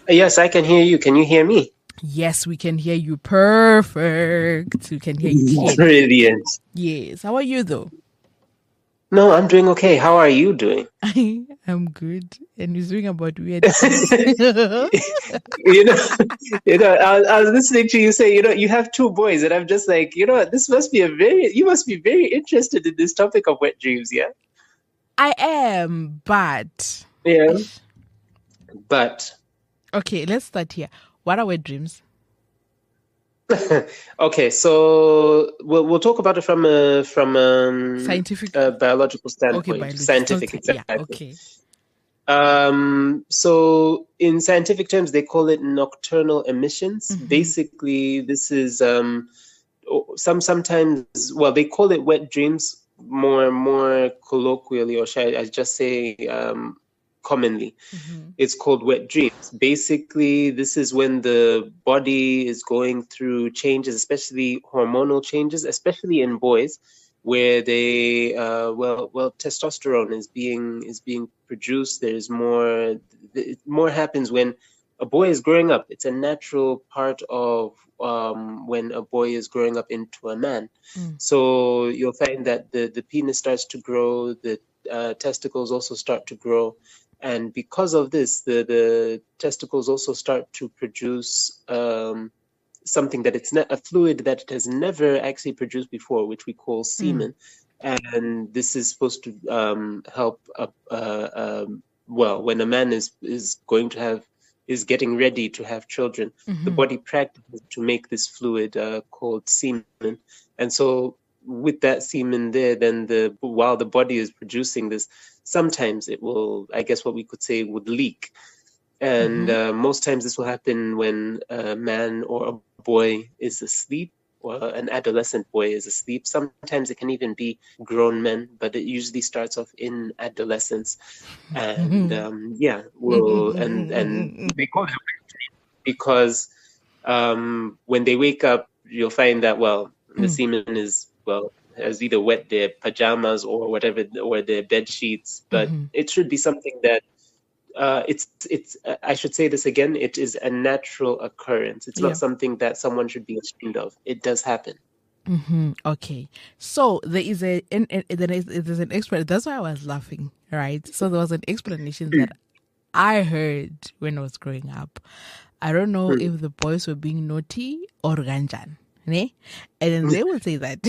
Yes, I can hear you. Can you hear me? Yes, we can hear you perfect. We can hear you clearly. Brilliant. Yes. How are you though? No, I'm doing okay. How are you doing? I'm good. And you're doing about weird things. You know, I was listening to you say, you have two boys, and I'm just like, this must be you must be very interested in this topic of wet dreams, yeah? I am, but Yeah. Ish. But Okay, let's start here. What are wet dreams? okay, so we'll talk about it from Scientific. a biological Okay, standpoint, biological scientific time. Yeah, exactly. okay. So in scientific terms, they call it nocturnal emissions. Mm-hmm. Basically, this is sometimes, well, they call it wet dreams more colloquially, or should I just say commonly. Mm-hmm. It's called wet dreams. Basically, this is when the body is going through changes, especially hormonal changes, especially in boys, where they testosterone is being produced. There's more happens when a boy is growing up. It's a natural part of when a boy is growing up into a man. So you'll find that the penis starts to grow, the testicles also start to grow, and because of this, the testicles also start to produce something that it's a fluid that it has never actually produced before, which we call semen. And this is supposed to help when a man is getting ready to have children, the body practices to make this fluid called semen. And so with that semen there, then while the body is producing this, sometimes it will, I guess what we could say, would leak. And most times this will happen when a man or a boy is asleep, or an adolescent boy is asleep. Sometimes it can even be grown men, but it usually starts off in adolescence. And and they call it because when they wake up, you'll find that, the semen has either wet their pajamas or whatever, or their bed sheets. But it should be something that I should say this again, it is a natural occurrence. It's not something that someone should be ashamed of. It does happen. Okay, so there's an expert. That's why I was laughing, right? So there was an explanation that I heard when I was growing up. I don't know if the boys were being naughty or ganjan, ne? And then they would say that.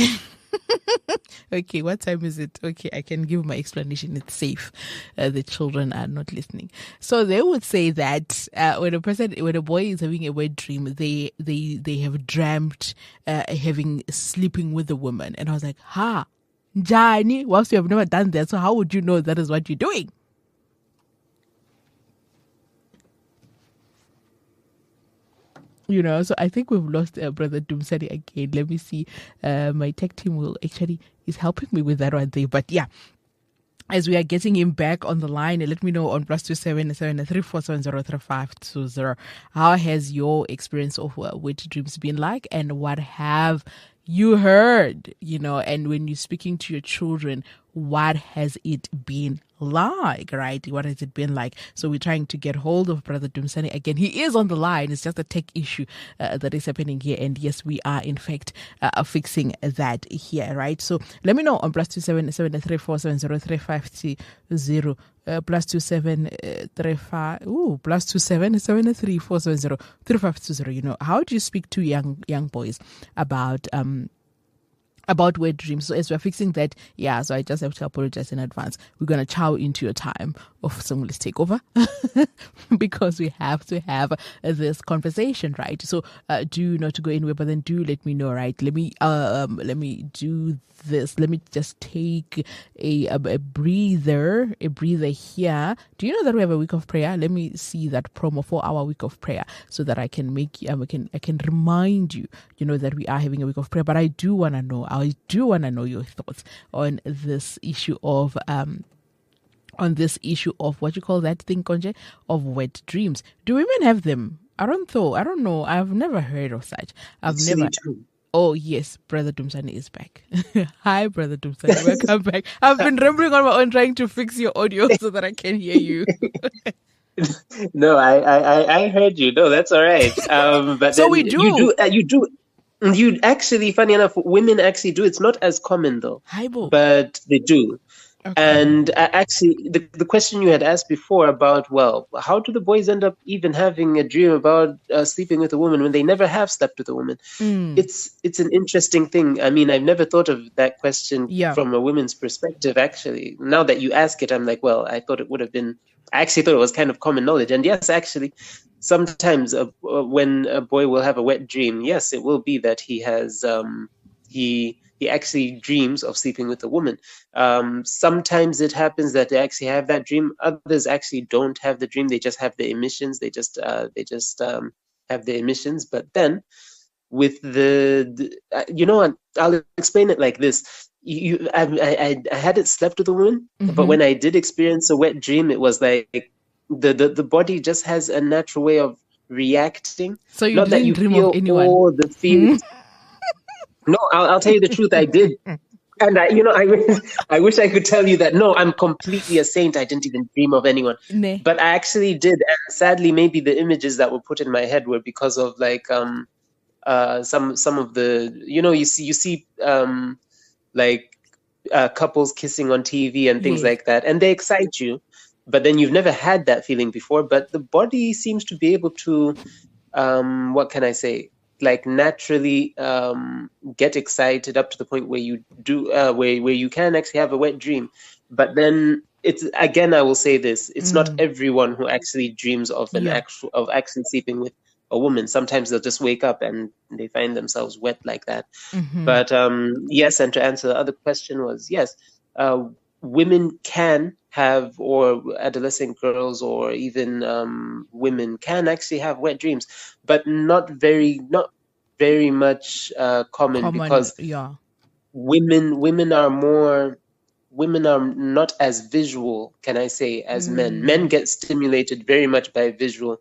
Okay, what time is it? Okay, I can give my explanation. It's safe. The children are not listening. So they would say that when a boy is having a wet dream, they have dreamt sleeping with a woman. And I was like, Jani, whilst you have never done that, so how would you know that is what you're doing? So I think we've lost Brother Doomsari again. Let me see. My tech team is helping me with that one day. But yeah, as we are getting him back on the line, let me know on +277 how has your experience of wet dreams been like, and what have you heard? And when you're speaking to your children, what has it been like, right? What has it been like? So we're trying to get hold of Brother Dumsani again. He is on the line. It's just a tech issue that is happening here. And yes, we are in fact fixing that here, right? So let me know on +277 +277 how do you speak to young boys about wet dreams? So as we're fixing that, so I just have to apologize in advance. We're going to chow into your time of Songoli's takeover because we have to have this conversation, right? So do not to go anywhere, but then do let me know, right? Let me do this. Let me just take a breather here. Do you know that we have a week of prayer? Let me see that promo for our week of prayer so that I can make I can remind you, that we are having a week of prayer. But I do want to know your thoughts on this issue of what you call that thing, Konje, of wet dreams. Do women have them? I don't know. I've never heard of such. Oh, yes, Brother Dumsani is back. Hi, Brother Dumsani. Welcome back. I've been rambling on my own trying to fix your audio so that I can hear you. No, I heard you. No, that's all right. But So then we do. you actually, funny enough, women actually do. It's not as common though, Haibo. but they do. Okay. And actually, the question you had asked before about, well, how do the boys end up even having a dream about sleeping with a woman when they never have slept with a woman? Mm. It's an interesting thing. I mean, I've never thought of that question Yeah. from a woman's perspective, actually. Now that you ask it, I'm like, well, I thought it would have been, I actually thought it was kind of common knowledge. And yes, actually, sometimes when a boy will have a wet dream, yes, it will be that he actually dreams of sleeping with a woman. Sometimes it happens that they actually have that dream. Others actually don't have the dream. They just have the emissions. They just have the emissions. But then with you know what, I'll explain it like this. I hadn't slept with a woman, but Mm-hmm. when I did experience a wet dream, it was like the body just has a natural way of reacting. So you Not that didn't you dream of feel anyone. all the feelings. No, I'll tell you the truth, I did. And I wish I could tell you that no, I'm completely a saint. I didn't even dream of anyone, Ne. but I actually did. And sadly, maybe the images that were put in my head were because of like some of the, you see like couples kissing on TV and things Yes. like that, and they excite you, but then you've never had that feeling before. But the body seems to be able to, what can I say, like naturally get excited up to the point where you do where you can actually have a wet dream. But then it's, again, I will say this, it's not Mm. everyone who actually dreams Yeah. of actually sleeping with a woman. Sometimes they'll just wake up and they find themselves wet like that. Mm-hmm. But yes, and to answer the other question was yes, uh, women can have, or adolescent girls, or even women can actually have wet dreams, but not very much common, Common. because Yeah. women are not as visual, can I say, as men. Men Mm. get stimulated very much by visual,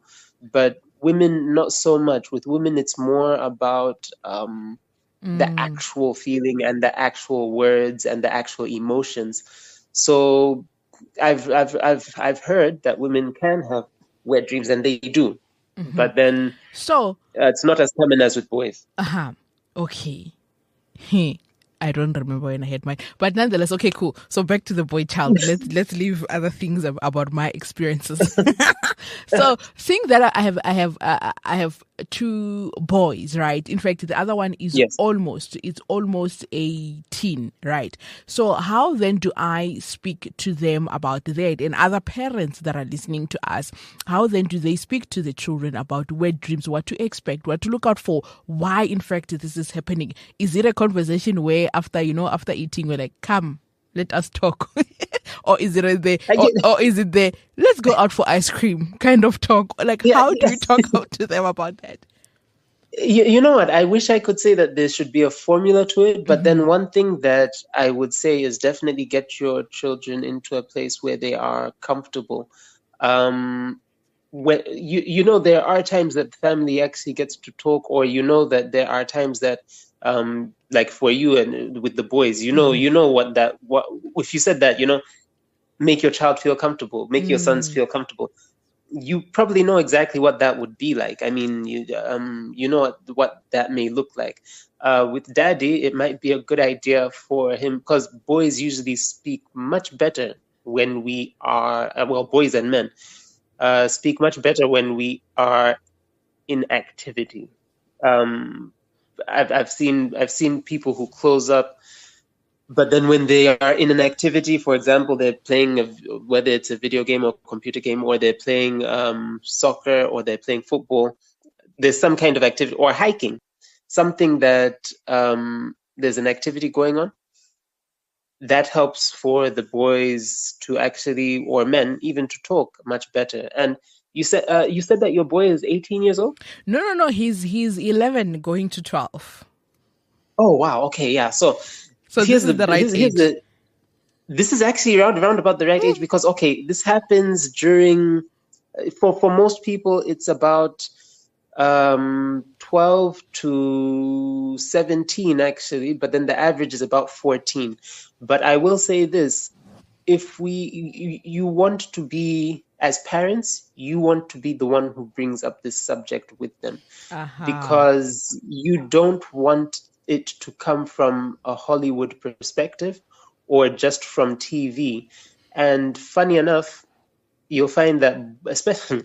but women not so much. With women, it's more about the Mm. actual feeling and the actual words and the actual emotions. So I've heard that women can have wet dreams, and they do, Mm-hmm. but then So, it's not as common as with boys. uh-huh. Okay. I don't remember when I had mine, but nonetheless, okay, cool. So back to the boy child. Let's leave other things about my experiences. So seeing that I have two boys, right? In fact, the other one is Yes. almost a teen, right? So how then do I speak to them about that, and other parents that are listening to us? How then do they speak to the children about wet dreams, what to expect, what to look out for, why in fact this is happening? Is it a conversation where after eating we're like, come, let us talk? Or is it I get, or is it the let's go out for ice cream kind of talk? Like, yeah, how do you yes. talk out to them about that? You know what? I wish I could say that there should be a formula to it, but Mm-hmm. then one thing that I would say is definitely get your children into a place where they are comfortable. Um, when there are times that the family actually gets to talk, or that there are times that like for you and with the boys, Mm-hmm. what if you said that, make your child feel comfortable, make your sons Mm. feel comfortable, you probably know exactly what that would be like. I mean, you know what that may look like. With daddy, it might be a good idea for him, because boys usually speak much better when we are, well, boys and men speak much better when we are in activity. Um, I've seen people who close up, but then when they are in an activity, for example, they're playing whether it's a video game or computer game, or they're playing soccer, or they're playing football, there's some kind of activity, or hiking, something that there's an activity going on, that helps for the boys to actually, or men even, to talk much better. And you said that your boy is 18 years old? No. He's 11 going to 12. Oh wow, okay, yeah. So So this here's is the the right here's age. the this is actually around about the right age, because okay, this happens during, for most people it's about 12 to 17 actually, but then the average is about 14. But I will say this, if you want to be as parents, you want to be the one who brings up this subject with them, Aha. because you don't want it to come from a Hollywood perspective or just from TV. And funny enough, you'll find that especially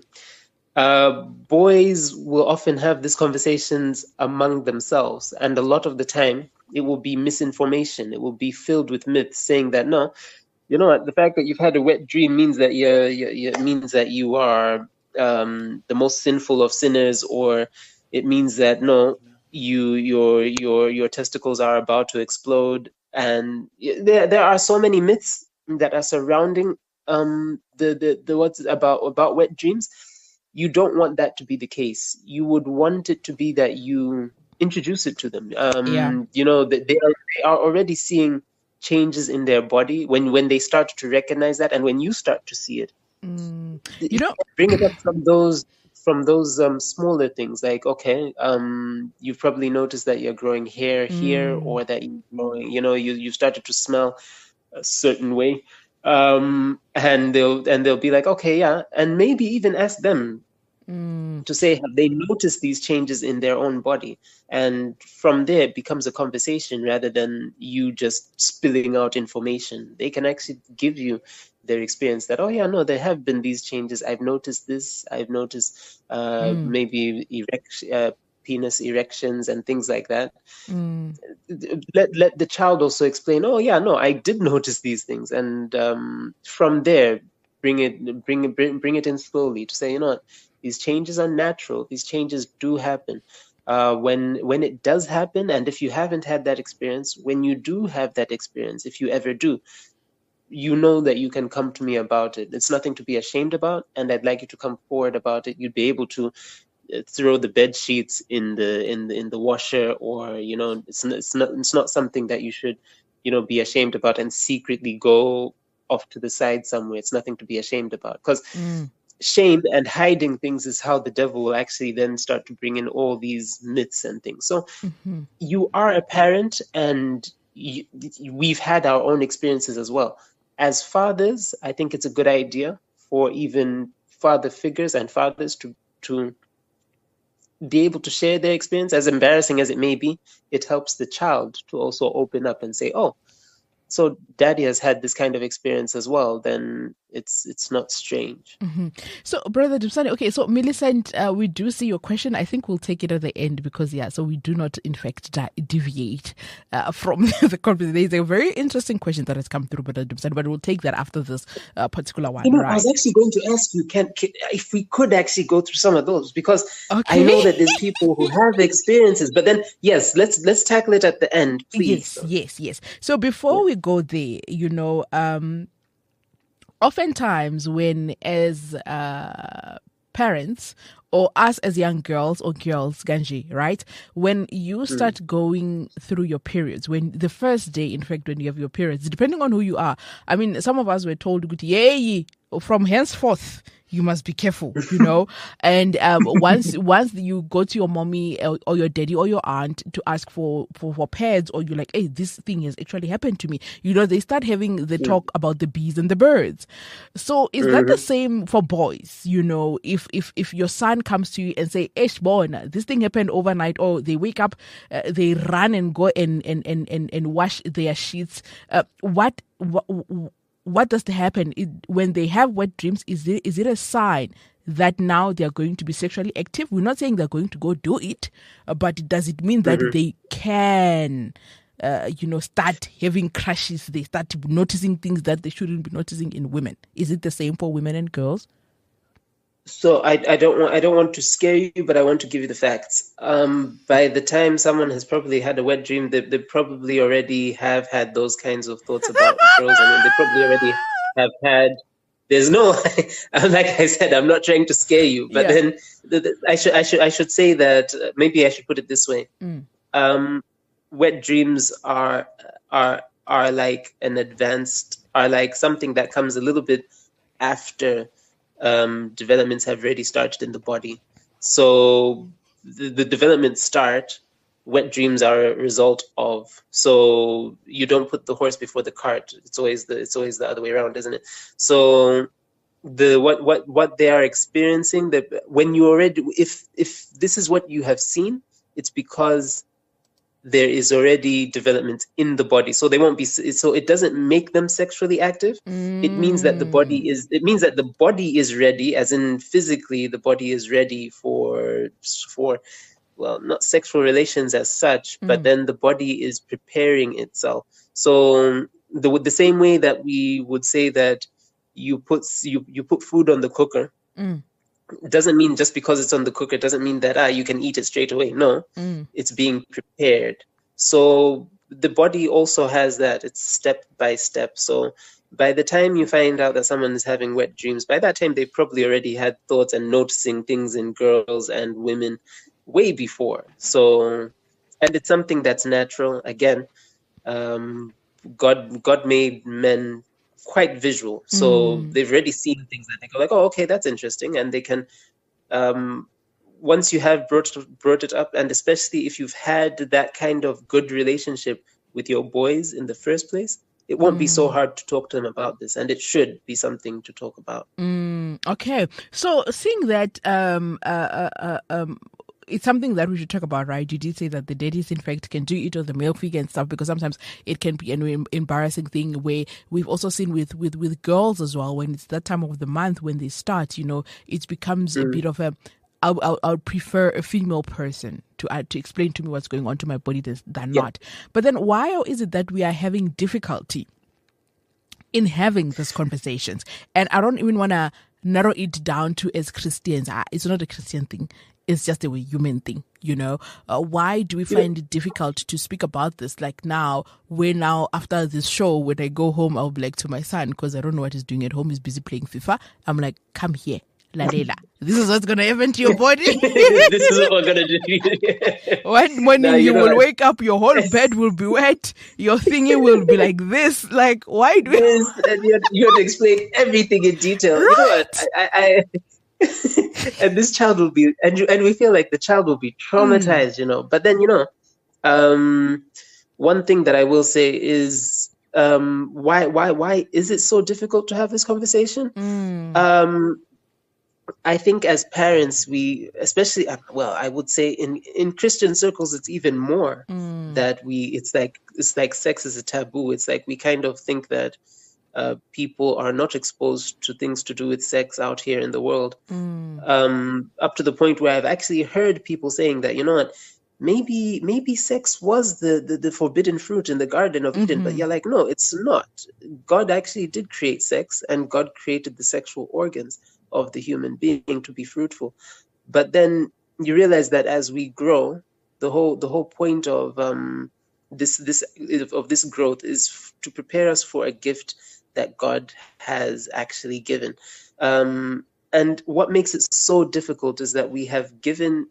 boys will often have these conversations among themselves, and a lot of the time it will be misinformation. It will be filled with myths saying that no, you know what, the fact that you've had a wet dream means that means that you are the most sinful of sinners, or it means that no, your testicles are about to explode. And there are so many myths that are surrounding the what's about wet dreams. You don't want that to be the case. You would want it to be that you introduce it to them. Yeah. You know that they are already seeing changes in their body when they start to recognize that, and when you start to see it, You know, bring it up from those smaller things, like, okay, you've probably noticed that you're growing hair here, or that you're growing, you started to smell a certain way, and they'll be like, okay, yeah, and maybe even ask them to say, have they noticed these changes in their own body? And from there, it becomes a conversation rather than you just spilling out information. They can actually give you their experience that, oh yeah, no, there have been these changes. I've noticed this. I've noticed maybe penis erections and things like that. Let the child also explain, oh yeah, no, I did notice these things. And from there, bring it in slowly to say, you know what, these changes are natural. These changes do happen. When it does happen, and if you haven't had that experience, when you do have that experience, if you ever do, you know that you can come to me about it. It's nothing to be ashamed about, and I'd like you to come forward about it. You'd be able to throw the bed sheets in the washer, or it's not something that you should be ashamed about and secretly go off to the side somewhere. It's nothing to be ashamed about, because shame and hiding things is how the devil will actually then start to bring in all these myths and things. So you are a parent, and we've had our own experiences as well. As fathers, I think it's a good idea for even father figures and fathers to be able to share their experience, as embarrassing as it may be. It helps the child to also open up and say, oh, so daddy has had this kind of experience as well, then it's not strange. So, Brother Dipsani, okay, so Millicent, we do see your question. I think we'll take it at the end because, so we do not, in fact, deviate from the conversation. There's a very interesting question that has come through, Brother Dipsani, but we'll take that after this particular one, right? I was actually going to ask you, if we could actually go through some of those, because I know that there's people who have experiences, but then, yes, let's tackle it at the end, please. Yes. So before we go there, oftentimes when as parents or us as young girls or girls, Ganji, right? When you start going through your periods, when the first day, in fact, when you have your periods, depending on who you are, I mean, some of us were told, yay, from henceforth, you must be careful, and once you go to your mommy or your daddy or your aunt to ask for pads, or you're like, hey, this thing has actually happened to me, they start having the talk about the bees and the birds. So is that the same for boys? If your son comes to you and say, Esh born, this thing happened overnight, or they wake up, they run and go and wash their sheets, what does happen when they have wet dreams? Is it a sign that now they are going to be sexually active? We're not saying they're going to go do it, but does it mean that they can, start having crushes? They start noticing things that they shouldn't be noticing in women. Is it the same for women and girls? So I don't want to scare you, but I want to give you the facts. By the time someone has probably had a wet dream, they probably already have had those kinds of thoughts about girls. I mean, they probably already have had. There's no, like I said, I'm not trying to scare you, but then I should say that maybe I should put it this way. Wet dreams are like are like something that comes a little bit after developments have already started in the body. So the development start, wet dreams are a result of. So you don't put the horse before the cart. It's always the other way around, isn't it? So what they are experiencing, that when you already, if this is what you have seen, it's because there is already development in the body, so they won't be, so it doesn't make them sexually active. It means that the body is ready, as in physically the body is ready for, well, not sexual relations as such, but then the body is preparing itself. So the same way that we would say that you put food on the cooker, it doesn't mean just because it's on the cooker, it doesn't mean that you can eat it straight away. No, it's being prepared. So the body also has that. It's step by step. So by the time you find out that someone is having wet dreams, by that time they've probably already had thoughts and noticing things in girls and women way before. So, and it's something that's natural. Again, God made men quite visual, so they've already seen things that they go like, oh, okay, that's interesting, and they can, once you have brought it up, and especially if you've had that kind of good relationship with your boys in the first place, it won't be so hard to talk to them about this, and it should be something to talk about. Okay, so seeing that it's something that we should talk about, right? You did say that the daddies, in fact, can do it or the male figure and stuff, because sometimes it can be an embarrassing thing, where we've also seen with girls as well, when it's that time of the month when they start, it becomes a bit of a, I'll prefer a female person to explain to me what's going on to my body than not. But then why is it that we are having difficulty in having these conversations? And I don't even want to narrow it down to as Christians. It's not a Christian thing. It's just a human thing, Why do we find it difficult to speak about this? Like now after this show, when I go home, I'll be like to my son, because I don't know what he's doing at home. He's busy playing FIFA. I'm like, come here, Lalela. This is what's going to happen to your body. This is what we're going to do. One morning you will wake up, your whole bed will be wet. Your thingy will be like this. Like, why do and you have to explain everything in detail. Right. You know what? I and this child will be, and we feel like the child will be traumatized, But then, one thing that I will say is, why is it so difficult to have this conversation? I think as parents, we, especially, I would say in Christian circles, it's even more that it's like sex is a taboo. It's like we kind of think that people are not exposed to things to do with sex out here in the world, up to the point where I've actually heard people saying that, what, maybe sex was the forbidden fruit in the Garden of Eden, but you're like, no, it's not. God actually did create sex, and God created the sexual organs of the human being to be fruitful. But then you realize that as we grow, the whole point of this growth is to prepare us for a gift that God has actually given. And what makes it so difficult is that we have given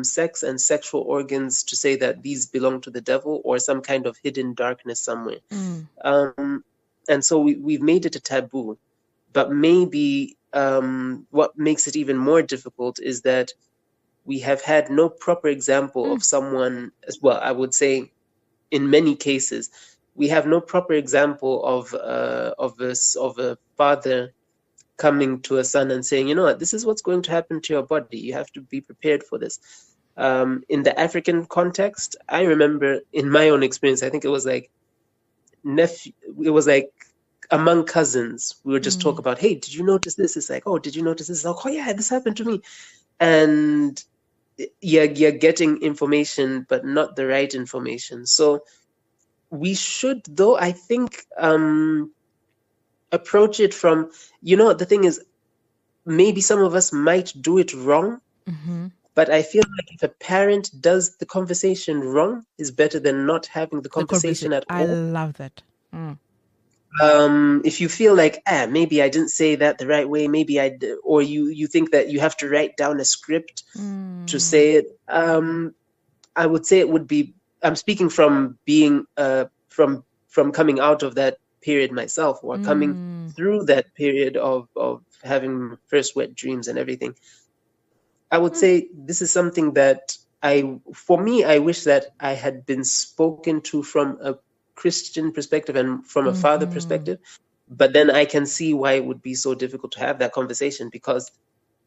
sex and sexual organs to say that these belong to the devil or some kind of hidden darkness somewhere. And so we've made it a taboo. But maybe what makes it even more difficult is that we have had no proper example of someone, as well, I would say, in many cases, we have no proper example of a father coming to a son and saying, what, this is what's going to happen to your body. You have to be prepared for this. In the African context, I remember in my own experience, I think it was like among cousins, we would just talk about, hey, did you notice this? It's like, oh, did you notice this? Like, oh yeah, this happened to me. And you're getting information, but not the right information. So we should, though, I think, approach it from, the thing is, maybe some of us might do it wrong, but I feel like if a parent does the conversation wrong, is better than not having the conversation at all. I love that. If you feel like, maybe I didn't say that the right way, maybe or you think that you have to write down a script to say it, I would say it would be, I'm speaking from being, from coming out of that period myself, or coming through that period of having first wet dreams and everything. I would say this is something that I wish that I had been spoken to from a Christian perspective and from a father perspective, But then I can see why it would be so difficult to have that conversation, because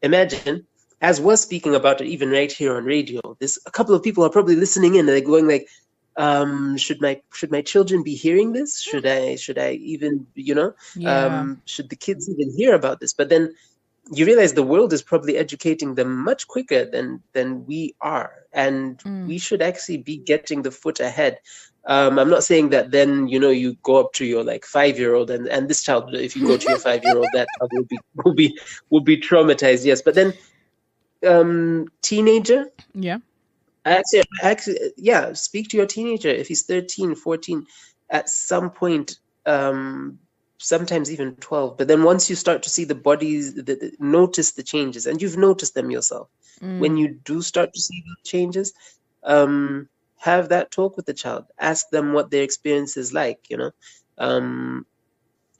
imagine, as we're speaking about it, even right here on radio, there's a couple of people are probably listening in and they're going like, should my children be hearing this? Should I even, Yeah. should the kids even hear about this? But then you realize the world is probably educating them much quicker than we are, and we should actually be getting the foot ahead. I'm not saying that then you go up to your like 5-year-old and this child, if you go to your 5-year-old, that child will be traumatized. Yes, but then teenager. Yeah. Actually, yeah, speak to your teenager if he's 13, 14, at some point, sometimes even 12. But then once you start to see the bodies, notice the changes, and you've noticed them yourself. When you do start to see the changes, have that talk with the child. Ask them what their experience is like,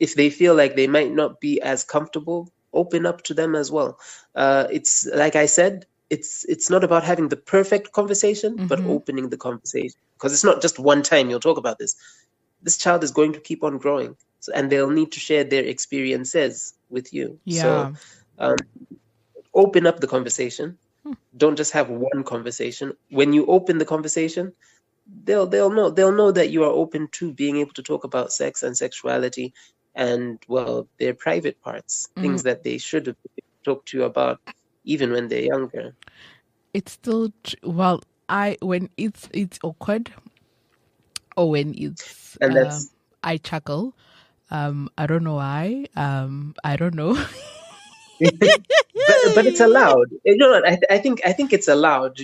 if they feel like they might not be as comfortable, open up to them as well. It's like I said, it's not about having the perfect conversation, but opening the conversation, because it's not just one time you'll talk about this. This child is going to keep on growing, and they'll need to share their experiences with you. Yeah. So open up the conversation. Don't just have one conversation. When you open the conversation, they'll know that you are open to being able to talk about sex and sexuality and, well, their private parts, things that they should have talked to you about even when they're younger. It's still well, when it's awkward, or when it's And that's I chuckle. I don't know why. I don't know. but it's allowed. I think it's allowed.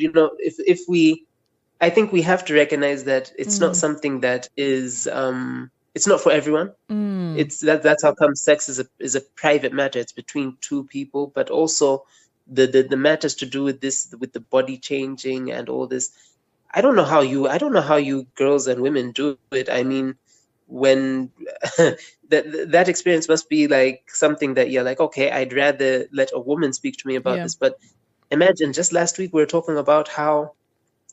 I think we have to recognize that it's not something that is it's not for everyone. It's that's how come sex is a private matter. It's between two people, but also the matters to do with this, with the body changing and all this. I don't know how you girls and women do it. I mean, when that experience must be like something that you're like, okay, I'd rather let a woman speak to me about this. But imagine, just last week we were talking about how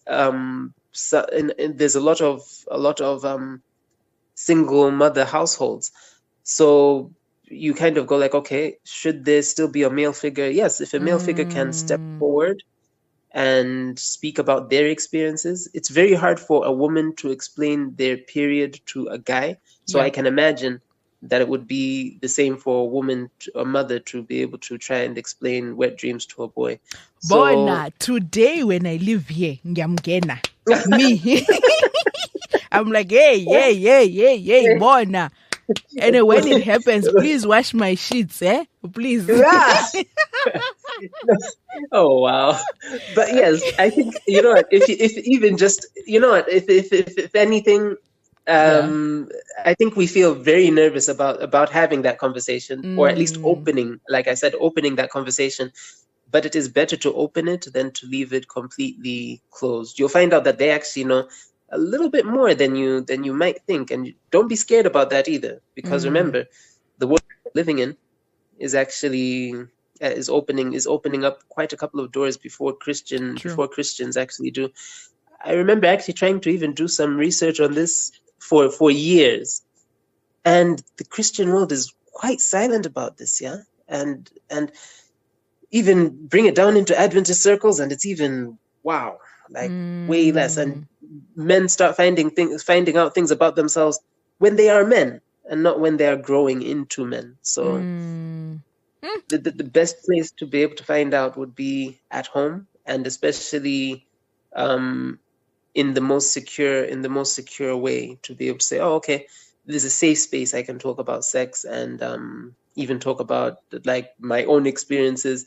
there's a lot of single mother households. So you kind of go like, okay, should there still be a male figure? Yes, if a male figure can step forward and speak about their experiences. It's very hard for a woman to explain their period to a guy. So I can imagine that it would be the same for a woman, a mother, to be able to try and explain wet dreams to a boy. Bona, today when I live here, ngamgena. Me. I'm like, hey, Bona. And when it happens, please wash my sheets, please. Yeah. Oh wow! But yes, I think if even just if anything, I think we feel very nervous about having that conversation, or at least opening, like I said, opening that conversation. But it is better to open it than to leave it completely closed. You'll find out that they actually know a little bit more than you might think, and don't be scared about that either, because remember, the world we're living in is actually is opening up quite a couple of doors before Christians actually do. I remember actually trying to even do some research on this for years, and the Christian world is quite silent about this, and even bring it down into Adventist circles, and it's even way less. And men start finding out things about themselves when they are men, and not when they are growing into men. So the best place to be able to find out would be at home, and especially in the most secure way, to be able to say, oh, okay, there's a safe space I can talk about sex, and even talk about like my own experiences,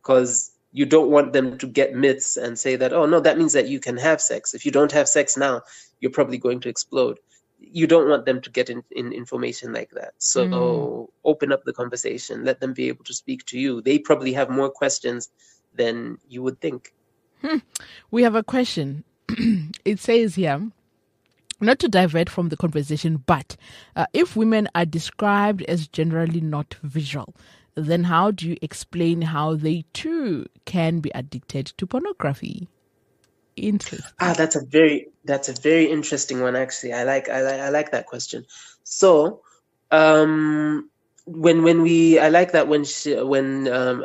because you don't want them to get myths and say that, oh no, that means that you can have sex. If you don't have sex now, you're probably going to explode. You don't want them to get in information like that. So open up the conversation, let them be able to speak to you. They probably have more questions than you would think. We have a question. It says here, not to divert from the conversation, but if women are described as generally not visual, then how do you explain how they too can be addicted to pornography? Interesting. That's a very interesting one, actually. I like that question. So I like that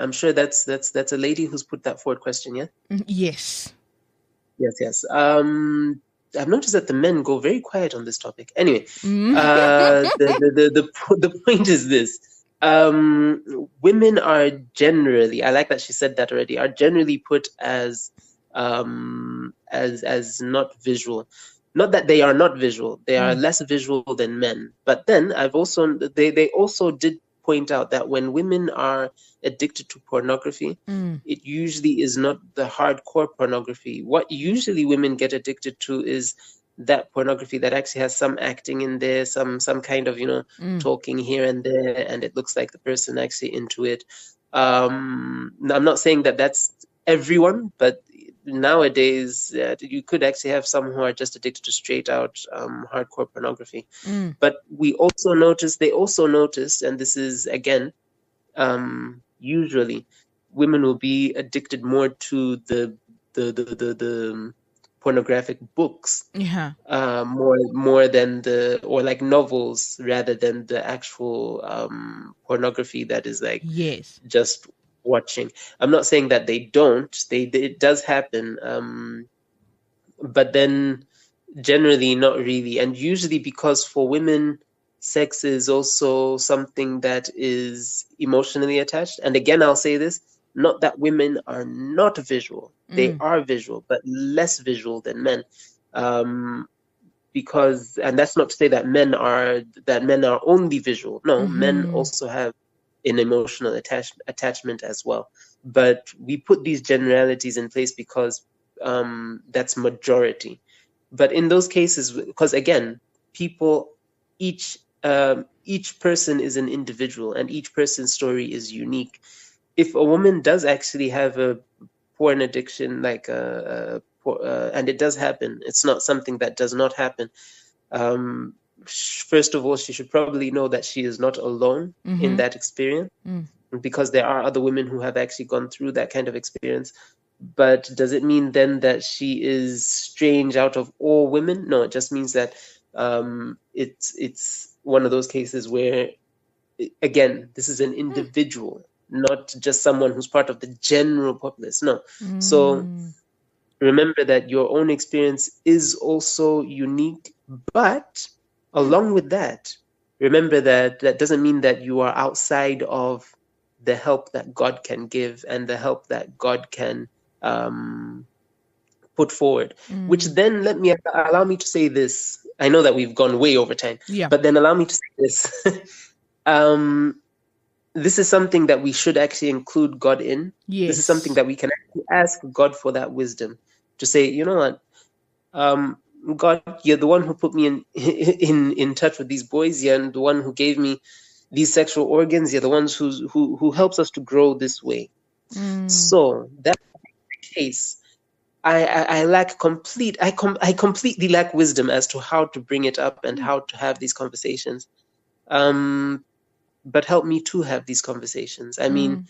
I'm sure that's a lady who's put that forward question, yeah? Yes. Yes. I've noticed that the men go very quiet on this topic. Anyway, the point is this. Women are generally, I like that she said that already, are generally put as not visual. Not that they are not visual, they are less visual than men. But then they also did point out that when women are addicted to pornography, it usually is not the hardcore pornography. What usually women get addicted to is that pornography that actually has some acting in there, some kind of, talking here and there, and it looks like the person actually into it. I'm not saying that that's everyone, but nowadays you could actually have some who are just addicted to straight out hardcore pornography. But they also noticed, and this is again, usually women will be addicted more to the pornographic books, more than or like novels, rather than the actual pornography that is like just watching. I'm not saying that they don't. It does happen, but then generally not really. And usually because for women, sex is also something that is emotionally attached. And again, I'll say this, not that women are not visual. They are visual, but less visual than men. Because, and that's not to say that men are only visual. No, men also have an emotional attachment as well. But we put these generalities in place because that's majority. But in those cases, because again, each person is an individual, and each person's story is unique. If a woman does actually have a porn addiction, and it does happen, it's not something that does not happen. First of all, she should probably know that she is not alone in that experience, because there are other women who have actually gone through that kind of experience. But does it mean then that she is strange out of all women? No, it just means that it's one of those cases where, again, this is an individual, not just someone who's part of the general populace. No. So remember that your own experience is also unique, but along with that, remember that that doesn't mean that you are outside of the help that God can give and the help that God can put forward. Which then allow me to say this. I know that we've gone way over time, but then allow me to say this. This is something that we should actually include God in. This is something that we can actually ask God for that wisdom to say, you know what, God, you're the one who put me in touch with these boys. You're the one who gave me these sexual organs. You're the ones who helps us to grow this way. So that's the case. I completely lack wisdom as to how to bring it up and how to have these conversations. But help me to have these conversations. I mean,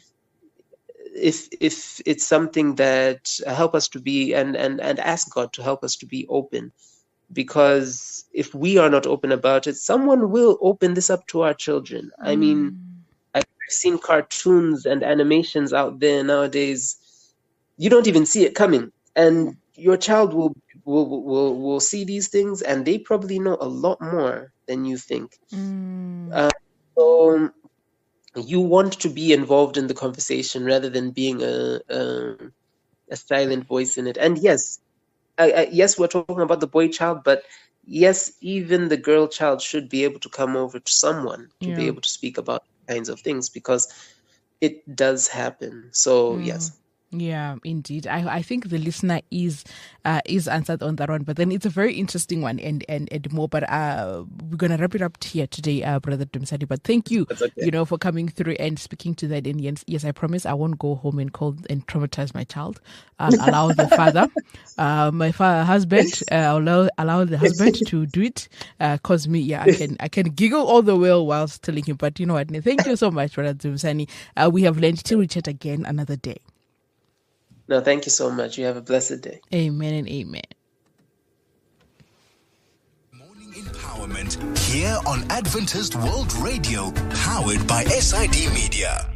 if it's something that help us to be and ask God to help us to be open, because if we are not open about it, someone will open this up to our children. I mean, I've seen cartoons and animations out there nowadays. You don't even see it coming, and your child will see these things, and they probably know a lot more than you think. So you want to be involved in the conversation rather than being a silent voice in it. And yes, yes, we're talking about the boy child, but yes, even the girl child should be able to come over to someone to be able to speak about kinds of things, because it does happen. So yes. Yeah, indeed. I think the listener is answered on that one, but then it's a very interesting one and more. But we're gonna wrap it up here today, Brother Dumsani. But thank you, okay, for coming through and speaking to that. And yes, I promise I won't go home and call and traumatize my child. Allow the father, my husband, allow the husband to do it. Cause me, I can giggle all the way whilst telling him. But you know what? Thank you so much, Brother Dumsani. We have learned till we chat again another day. No, thank you so much. You have a blessed day. Amen and amen. Morning Empowerment. empowerment here on Adventist World Radio, powered by SID Media.